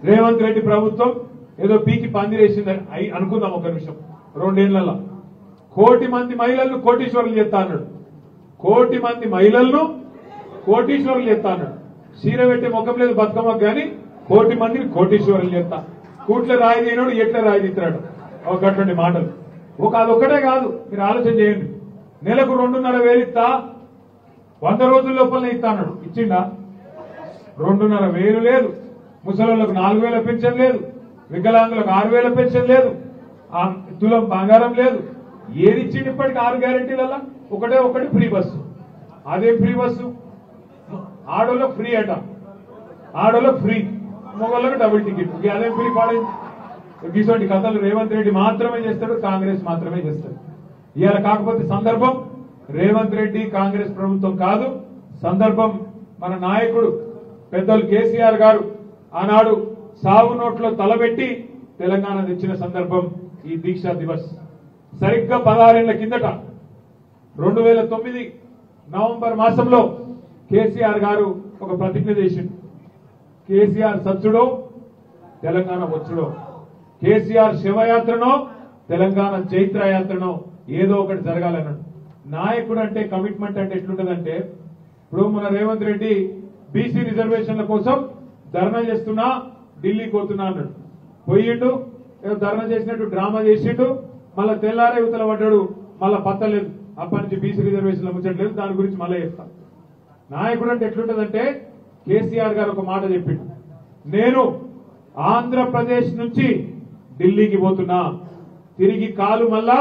రేవంత్ రెడ్డి ప్రభుత్వం ఏదో పీకి పందిరేసిందని అనుకుందాం ఒక నిమిషం. 2 ఏళ్లలో 1 కోటి మంది మహిళలను కోటీశ్వరులు చేస్తా అన్నాడు. 1 కోటి మంది మహిళలను కోటీశ్వరులు చేస్తా అన్నాడు. చీర పెట్టే ముఖం లేదు బతుకమ్మకు కానీ 1 కోటి మందిని కోటీశ్వరులు చేస్తా. కూట్ల రాయి తీయనాడు ఎట్లా రాయి తీస్తున్నాడు ఒకటువంటి మాటలు. అదొక్కటే కాదు, మీరు ఆలోచన చేయండి. నెలకు 2,500 ఇస్తా, 100 రోజుల లోపలనే ఇస్తా అన్నాడు. ఇచ్చిండా? 2,500 లేదు. ముసలోళ్లకు 4,000 పెన్షన్ లేదు. వికలాంగులకు 6,000 పెన్షన్ లేదు. తులం బంగారం లేదు. ఏది ఇచ్చింది ఇప్పటికి 6 గ్యారెంటీలలో? ఒకటి ఫ్రీ బస్సు. అదే ఫ్రీ బస్సు ఆడోళ్ళకు ఫ్రీ అట, ఆడోళ్ళకు ఫ్రీ, మగోళ్ళకు డబుల్ టికెట్. అదే ఫ్రీ పాడైంది. ఇటువంటి కథలు రేవంత్ రెడ్డి మాత్రమే చేస్తాడు, కాంగ్రెస్ మాత్రమే చేస్తాడు. ఇవాళ కాకపోతే సందర్భం రేవంత్ రెడ్డి కాంగ్రెస్ ప్రభుత్వం కాదు, సందర్భం మన నాయకుడు పెద్దలు కేసీఆర్ గారు ఆనాడు సాగు నోట్లో తలబెట్టి తెలంగాణ తెచ్చిన సందర్భం ఈ దీక్షా దివస్. సరిగ్గా 16 ఏళ్ల కిందట 2009 నవంబర్ మాసంలో కేసీఆర్ గారు ఒక ప్రతిజ్ఞ చేసిండు. కేసీఆర్ సచ్చుడో తెలంగాణ వచ్చుడో, కేసీఆర్ శివయాత్రనో తెలంగాణ చైత్రయాత్రనో ఏదో ఒకటి జరగాలన్నాడు. నాయకుడు అంటే కమిట్మెంట్ అంటే ఎట్లుంటదంటే, ఇప్పుడు మన రేవంత్ రెడ్డి బీసీ రిజర్వేషన్ల కోసం ధర్నా చేస్తున్నా ఢిల్లీకి పోతున్నా అన్నాడు. పోయిండు, ఏదో ధర్నా చేసినట్టు డ్రామా చేసిండు, మళ్ళా తెల్లారే యువతల పడ్డాడు, మళ్ళా పత్తలేదు. అప్పటి నుంచి బీసీ రిజర్వేషన్ల ముచ్చట్లేదు, దాని గురించి మళ్ళీ చెప్తాను. నాయకుడు అంటే ఎట్లుంటదంటే, కేసీఆర్ గారు ఒక మాట చెప్పిండు, నేను ఆంధ్రప్రదేశ్ నుంచి ఢిల్లీకి పోతున్నా, తిరిగి కాలు మళ్ళా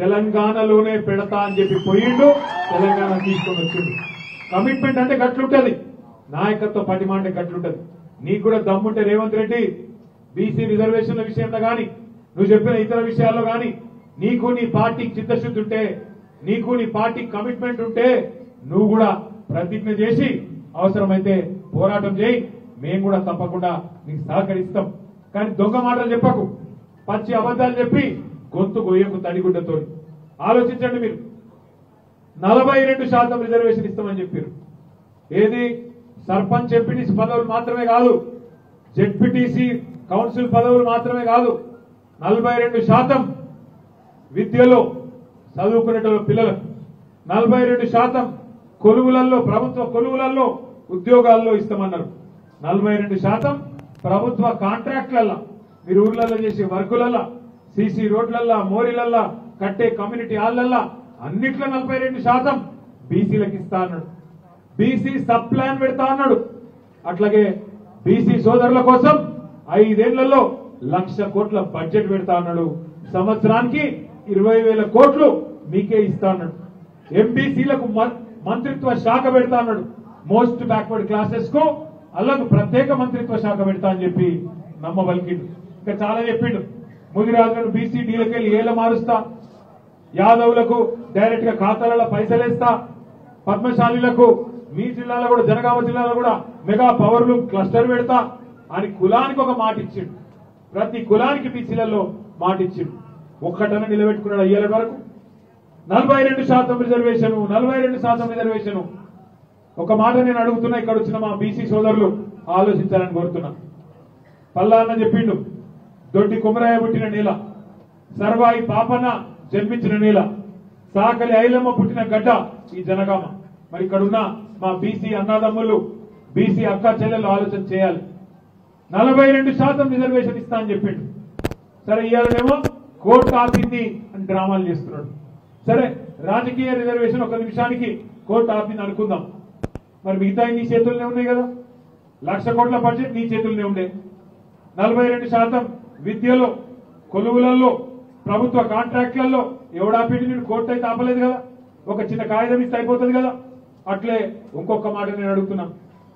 తెలంగాణలోనే పెడతా అని చెప్పి పోయిండు, తెలంగాణ తీసుకొని వచ్చిండు. కమిట్మెంట్ అంటే గట్లుంటది, నాయకత్వ పటిమ అంటే గట్లుంటది. నీకు కూడా దమ్ముంటే రేవంత్ రెడ్డి బీసీ రిజర్వేషన్ల విషయంలో గాని, నువ్వు చెప్పిన ఇతర విషయాల్లో గాని, నీకు నీ పార్టీకి చిత్తశుద్ధి ఉంటే, నీకు నీ పార్టీకి కమిట్మెంట్ ఉంటే, నువ్వు కూడా ప్రతిజ్ఞ చేసి అవసరమైతే పోరాటం చేయి, మేము కూడా తప్పకుండా నీకు సహకరిస్తాం. కానీ దొంగ మాటలు చెప్పకు, పచ్చి అబద్దాలు చెప్పి గొంతు గొయ్యకు తడిగుడ్డతో. ఆలోచించండి మీరు, 42% రిజర్వేషన్ ఇస్తామని చెప్పారు. ఏది సర్పంచ్ ఎంపీటీసీ పదవులు మాత్రమే కాదు, జెడ్పీటీసీ కౌన్సిల్ పదవులు మాత్రమే కాదు, 42% విద్యలో చదువుకునే పిల్లలకు, 42% కొలువులలో, ప్రభుత్వ కొలువులలో, ఉద్యోగాల్లో ఇస్తామన్నారు. 42% ప్రభుత్వ కాంట్రాక్ట్లల్లో, మీరు ఊర్లలో చేసే వర్కులల్లో, సీసీ రోడ్లల్లో, మోరీలల్లో, కట్టే కమ్యూనిటీ హాల్లల్లో అన్నిట్లో 42% బీసీలకు ఇస్తా అన్నాడు. బీసీ సబ్ ప్లాన్ పెడతా అన్నాడు. అట్లాగే బీసీ సోదరుల కోసం 5 ఏళ్లలో 1,00,000 కోట్ల బడ్జెట్ పెడతా అన్నాడు. సంవత్సరానికి 20,000 కోట్లు మీకే ఇస్తా అన్నాడు. ఎంబీసీలకు మంత్రిత్వ శాఖ పెడతా అన్నాడు. మోస్ట్ బ్యాక్వర్డ్ క్లాసెస్ కు అల్లకు ప్రత్యేక మంత్రిత్వ శాఖ పెడతా అని చెప్పి నమ్మబలికిండు. ఇంకా చాలా చెప్పిండు. ముదిరాజులను బీసీ డీలకెళ్ళి ఏల మారుస్తా, యాదవులకు డైరెక్ట్ గా ఖాతాలలో పైసలేస్తా, పద్మశాలీలకు మీ జిల్లాలో కూడా, జనగామ జిల్లాలో కూడా మెగా పవర్ లూమ్ క్లస్టర్ పెడతా అని కులానికి ఒక మాట ఇచ్చిండు. ప్రతి కులానికి బీసీలలో మాట ఇచ్చిండు. ఒక్కటన నిలబెట్టుకున్నాడు అయ్యేల వరకు. 42% రిజర్వేషన్, 42% రిజర్వేషన్. ఒక మాట నేను అడుగుతున్నా, ఇక్కడ వచ్చిన మా బీసీ సోదరులు ఆలోచించాలని కోరుతున్నా. పల్లాన్న చెప్పిండు, దొడ్డి కుమరాయ పుట్టిన నేల, సర్వాయి పాపన్న జన్మించిన నేల, సాకలి ఐలమ్మ పుట్టిన గడ్డ ఈ జనగామ. మరి ఇక్కడున్న మా బీసీ అన్నదమ్ములు, బీసీ అక్క చెల్లెలు ఆలోచన చేయాలి. 42% రిజర్వేషన్ ఇస్తా అని చెప్పిండు. సరే, ఇవాళనేమో కోర్టు ఆపింది అని డ్రామాలు చేస్తున్నాడు. సరే, రాజకీయ రిజర్వేషన్ ఒక నిమిషానికి కోర్టు ఆపింది అనుకుందాం. మరి మిగతా నీ చేతుల్లోనే ఉన్నాయి కదా, 1,00,000 కోట్ల బడ్జెట్ నీ చేతుల్లోనే ఉండే. 42% విద్యలో, కొలువులలో, ప్రభుత్వ కాంట్రాక్ట్లలో ఎవడాపిండి నేను కోర్టు అయితే ఆపలేదు కదా, ఒక చిన్న కాగితం ఇస్తే అయిపోతుంది కదా. అట్లే ఇంకొక మాట నేను అడుగుతున్నా,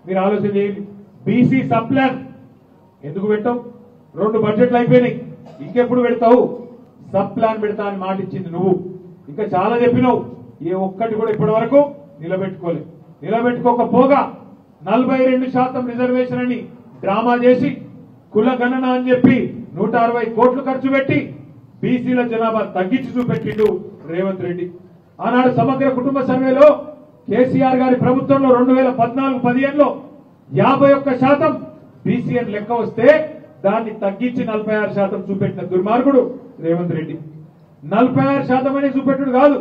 మీరు ఆలోచన చేయండి. బీసీ సబ్ ప్లాన్ ఎందుకు పెట్టావు? 2 బడ్జెట్లు అయిపోయినాయి, ఇంకెప్పుడు పెడతావు? సబ్ ప్లాన్ పెడతా అని మాట ఇచ్చింది నువ్వు. ఇంకా చాలా చెప్పినావు, ఏ ఒక్కటి కూడా ఇప్పటి వరకు నిలబెట్టుకోలేదు. నిలబెట్టుకోకపోగా 42% రిజర్వేషన్ అని డ్రామా చేసి, కుల గణన అని చెప్పి 160 కోట్లు ఖర్చు పెట్టి బీసీల జనాభా తగ్గించి చూపెట్టిండు రేవంత్ రెడ్డి. ఆనాడు సమగ్ర కుటుంబ సర్వేలో కేసీఆర్ గారి ప్రభుత్వంలో 2014-15లో 51% బీసీ అని లెక్క వస్తే దాన్ని తగ్గించి 46% చూపెట్టిన దుర్మార్గుడు రేవంత్ రెడ్డి. 46% అని చూపెట్టుడు కాదు,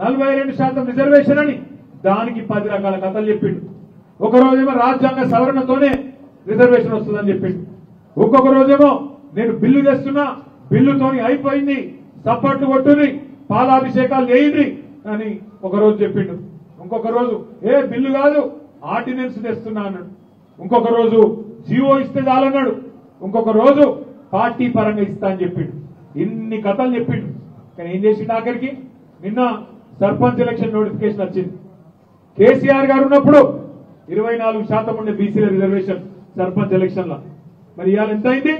42% రిజర్వేషన్ అని దానికి 10 రకాల కథలు చెప్పిండు. ఒక రోజేమో రాజ్యాంగ సవరణతోనే రిజర్వేషన్ వస్తుందని చెప్పిండు, ఇంకొక రోజేమో నేను బిల్లు తెస్తున్నా, బిల్లుతోని అయిపోయింది, సప్పట్లు కొట్టుని, పాలాభిషేకాలు చేయండి అని ఒక రోజు చెప్పిండు. ఇంకొక రోజు బిల్లు కాదు ఆర్డినెన్స్ తెస్తున్నా అన్నాడు. ఇంకొక రోజు జీవో ఇస్తే చాలన్నాడు. ఇంకొక రోజు పార్టీ పరంగా ఇస్తా అని చెప్పిండు. ఇన్ని కథలు చెప్పిండు. కానీ ఏం చేసిండు ఆఖరికి? నిన్న సర్పంచ్ ఎలక్షన్ నోటిఫికేషన్ వచ్చింది. కేసీఆర్ గారు ఉన్నప్పుడు 24% ఉండే బీసీల రిజర్వేషన్ సర్పంచ్ ఎలక్షన్ లో. మరి ఇవాళ ఎంత అయింది?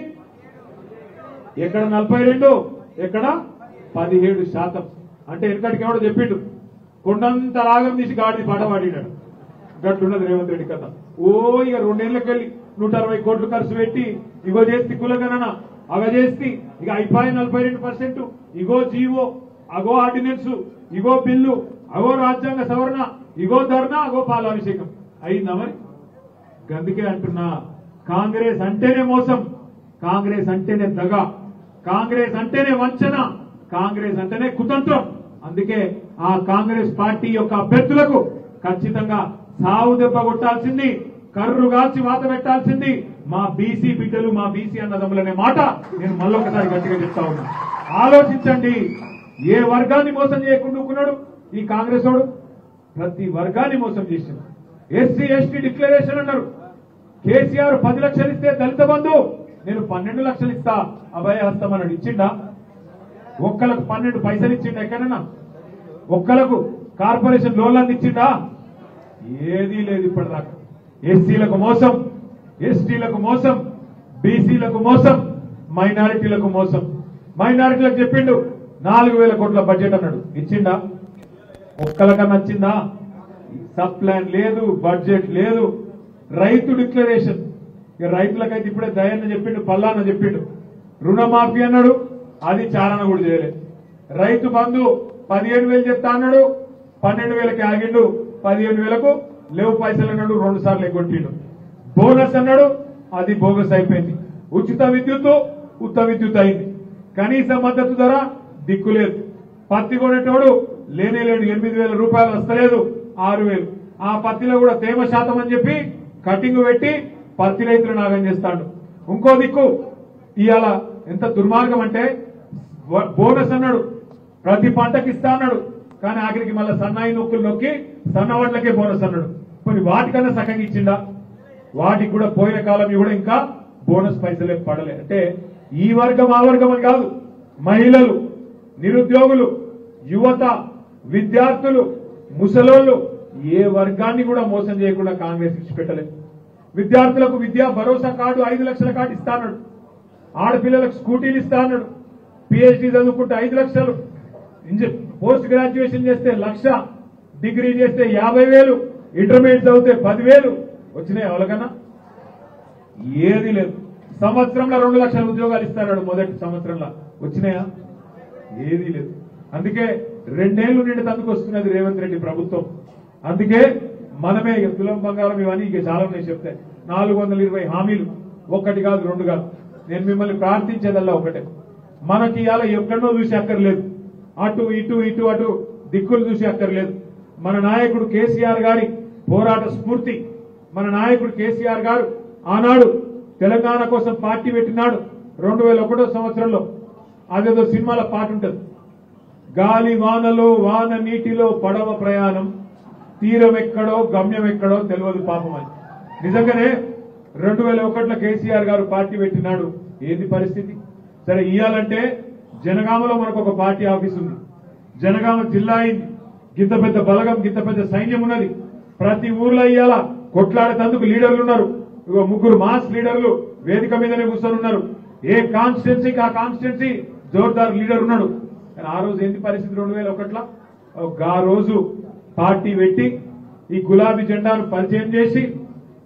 ఎక్కడ 42, ఎక్కడ 17%. అంటే వెనకటికి ఎవడో చెప్పిండు, కొండంత రాగం తీసి గాడిని పాట పాడినాడు. గట్లున్నది రేవంత్ రెడ్డి కథ. ఇక 2 ఏళ్లకెళ్ళి 160 కోట్లు ఖర్చు పెట్టి ఇగో చేస్తే కులగణన, అగ చేస్తే ఇక అయిపోయి 42%, ఇగో జీవో, అగో ఆర్డినెన్స్, ఇగో బిల్లు, అగో రాజ్యాంగ సవరణ, ఇగో ధర్నా, అగో పాలాభిషేకం అయిందా? మరి అందుకే అంటున్నా, కాంగ్రెస్ అంటేనే మోసం, కాంగ్రెస్ అంటేనే దగ, కాంగ్రెస్ అంటేనే వంచన, కాంగ్రెస్ అంటేనే కుతంత్రం. అందుకే ఆ కాంగ్రెస్ పార్టీ యొక్క అభ్యర్థులకు ఖచ్చితంగా సావు దెబ్బ కొట్టాల్సింది, కర్రు కాల్చి వాత పెట్టాల్సింది మా బీసీ బిడ్డలు, మా బీసీ అన్నదమ్ములనే మాట నేను మళ్ళొకసారి గట్టిగా చెప్తా ఉన్నా. ఆలోచించండి, ఏ వర్గాన్ని మోసం చేయకుండా ఈ కాంగ్రెస్ వాడు? ప్రతి వర్గాన్ని మోసం చేసింది. ఎస్సీ ఎస్టీ డిక్లరేషన్ అన్నారు. కేసీఆర్ 10 లక్షలు ఇస్తే దళిత బంధు నేను 12 లక్షలు ఇస్తా అభయహస్తం అన్నాడు. ఇచ్చిండా? ఒక్కలకు 12 పైసలు ఇచ్చిండా? ఎక్కడన్నా ఒక్కలకు కార్పొరేషన్ లోన్లన్నీ ఇచ్చిండా? ఏదీ లేదు ఇప్పటిదాకా. ఎస్సీలకు మోసం, ఎస్టీలకు మోసం, బీసీలకు మోసం, మైనారిటీలకు మోసం. మైనారిటీలకు చెప్పిండు 4000 కోట్ల బడ్జెట్ అన్నాడు. ఇచ్చిండా? ఒక్కలకన్నా వచ్చిందా? సబ్ ప్లాన్ లేదు, బడ్జెట్ లేదు. రైతు డిక్లరేషన్, ఇక రైతులకైతే ఇప్పుడే దయన్న చెప్పిండు, పల్లాన్న చెప్పిండు. రుణమాఫీ అన్నాడు, అది చారణ కూడా చేయలేదు. రైతు బంధు 15,000 చెప్తా అన్నాడు, 12,000కి ఆగిండు, 15,000కు లేవు పైసలు అన్నాడు, 2 సార్లు ఎగ్గొట్టిండు. బోనస్ అన్నాడు, అది బోగస్ అయిపోయింది. ఉచిత విద్యుత్ ఉత్త విద్యుత్ అయింది. కనీస మద్దతు ధర దిక్కులేదు. పత్తి కొనేటోడు లేనేలేడు, 8,000 రూపాయలు వస్తలేదు, 6,000. ఆ పత్తిలో కూడా తేమ శాతం అని చెప్పి కటింగ్ పెట్టి పత్తి రైతులు నాగం చేస్తాడు. ఇంకో దిక్కు ఇవాళ ఎంత దుర్మార్గం అంటే, బోనస్ అన్నాడు, ప్రతి పంటకి ఇస్తా అన్నాడు, కానీ ఆఖరికి మళ్ళీ సన్నాయి నొక్కులు నొక్కి సన్నవడ్లకే బోనస్ అన్నాడు. కొన్ని వాటికన్నా సగంగా ఇచ్చిండా? వాటికి కూడా పోయిన కాలం కూడా ఇంకా బోనస్ పైసలే పడలే. అంటే ఈ వర్గం ఆ వర్గం అని కాదు, మహిళలు, నిరుద్యోగులు, యువత, విద్యార్థులు, ముసలోళ్లు, ఏ వర్గాన్ని కూడా మోసం చేయకుండా కాంగ్రెస్ ఇచ్చిపెట్టలేదు. విద్యార్థులకు విద్యా భరోసా కార్డు 5 లక్షల కార్డు ఇస్తా అన్నాడు. ఆడపిల్లలకు స్కూటీలు ఇస్తా అన్నాడు. పిహెచ్డీ చదువుకుంటే 5 లక్షలు, పోస్ట్ గ్రాడ్యుయేషన్ చేస్తే 1,00,000, డిగ్రీ చేస్తే 50,000, ఇంటర్మీడియట్ చదివితే 10,000 వచ్చినాయి. ఎవరికన్నా ఏది లేదు. సంవత్సరంలో 2 లక్షల ఉద్యోగాలు ఇస్తాడు. మొదటి సంవత్సరంలో వచ్చినాయా? ఏదీ లేదు. అందుకే 2 ఏళ్లు నిండి తందుకు వస్తున్నది రేవంత్ రెడ్డి ప్రభుత్వం. అందుకే మనమే తులం బంగారం ఇవన్నీ ఇక చాలా ఉన్నాయి చెప్తే 420 హామీలు, 1 కాదు 2 కాదు. నేను మిమ్మల్ని ప్రార్థించేదల్లా ఒకటే, మనకి ఇవాళ ఎక్కడో చూసి అక్కర్లేదు, అటు ఇటు ఇటు అటు దిక్కులు చూసి అక్కర్లేదు. మన నాయకుడు కేసీఆర్ గారి పోరాట స్ఫూర్తి, మన నాయకుడు కేసీఆర్ గారు ఆనాడు తెలంగాణ కోసం పార్టీ పెట్టినాడు 2001 సంవత్సరంలో. అదేదో సినిమాలో పాట ఉంటుంది, గాలి వానలో వాన నీటిలో పడవ ప్రయాణం, తీరం ఎక్కడో గమ్యం ఎక్కడో తెలియదు పాపం అని. నిజంగానే 2001లో కేసీఆర్ గారు పార్టీ పెట్టినాడు. ఏంది పరిస్థితి? సరే, ఇయ్యాలంటే జనగామలో మనకు ఒక పార్టీ ఆఫీస్ ఉంది, జనగామ జిల్లా అయింది, గింత పెద్ద బలగం, గింత పెద్ద సైన్యం ఉన్నది. ప్రతి ఊర్లో ఇయ్యాల కొట్లాడేందుకు లీడర్లు ఉన్నారు. 3 మాస్ లీడర్లు వేదిక మీదనే కూర్చొని ఉన్నారు. ఏ కాన్స్టిట్యున్సీకి ఆ కాన్స్టిట్యున్సీ జోర్దార్ లీడర్ ఉన్నాడు. కానీ ఆ రోజు ఏంటి పరిస్థితి? 2001లో ఆ రోజు పార్టీ పెట్టి ఈ గులాబీ జెండాను పరిచయం చేసి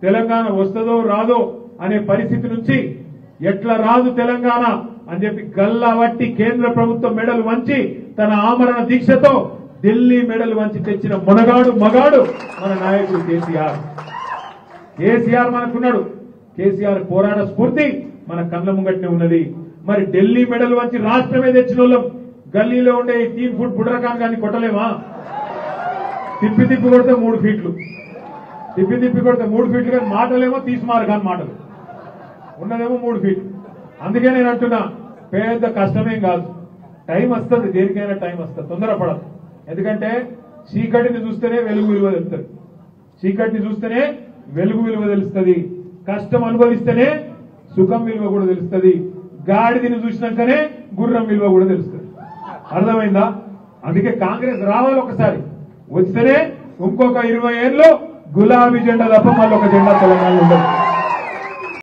తెలంగాణ వస్తుందో రాదో అనే పరిస్థితి నుంచి ఎట్లా రాదు తెలంగాణ అని చెప్పి గల్లా వట్టి కేంద్ర ప్రభుత్వం మెడలు వంచి తన ఆమరణ దీక్షతో ఢిల్లీ మెడలు వంచి తెచ్చిన మునగాడు మగాడు మన నాయకుడు కేసీఆర్. కేసీఆర్ మనకున్నాడు. కేసీఆర్ పోరాట స్ఫూర్తి మన కళ్ళ ముంగట్నే ఉన్నది. మరి ఢిల్లీ మెడల్ వంచి రాష్ట్రమే తెచ్చిన వాళ్ళం గల్లీలో ఉండే ఈ 3 ఫుట్ బుడ్రకాన్ గాని కొట్టలేమా? తిప్పి తిప్పి కొడితే 3 ఫీట్లు, తిప్పి తిప్పి కొడితే 3 ఫీట్లు, కానీ మాటలేమో తీసుమారు కానీ మాటలు ఉన్నదేమో 3 ఫీట్లు. అందుకే నేను అంటున్నా, పెద్ద కష్టమేం కాదు, టైం వస్తుంది, దేనికైనా టైం వస్తుంది, తొందరపడదు. ఎందుకంటే చీకటిని చూస్తేనే వెలుగు విలువ తెలుస్తుంది, చీకటిని చూస్తేనే వెలుగు విలువ తెలుస్తుంది, కష్టం అనుభవిస్తేనే సుఖం విలువ కూడా తెలుస్తుంది, గాడిదని చూసినాకనే గుర్రం విలువ కూడా తెలుస్తుంది. అర్థమైందా? అందుకే కాంగ్రెస్ రావాలి, ఒకసారి వస్తేనే ఇంకొక 20 ఏళ్ళు గులాబీ జెండా తప్ప మళ్ళీ ఒక జెండా తెలంగాణ ఉండదు.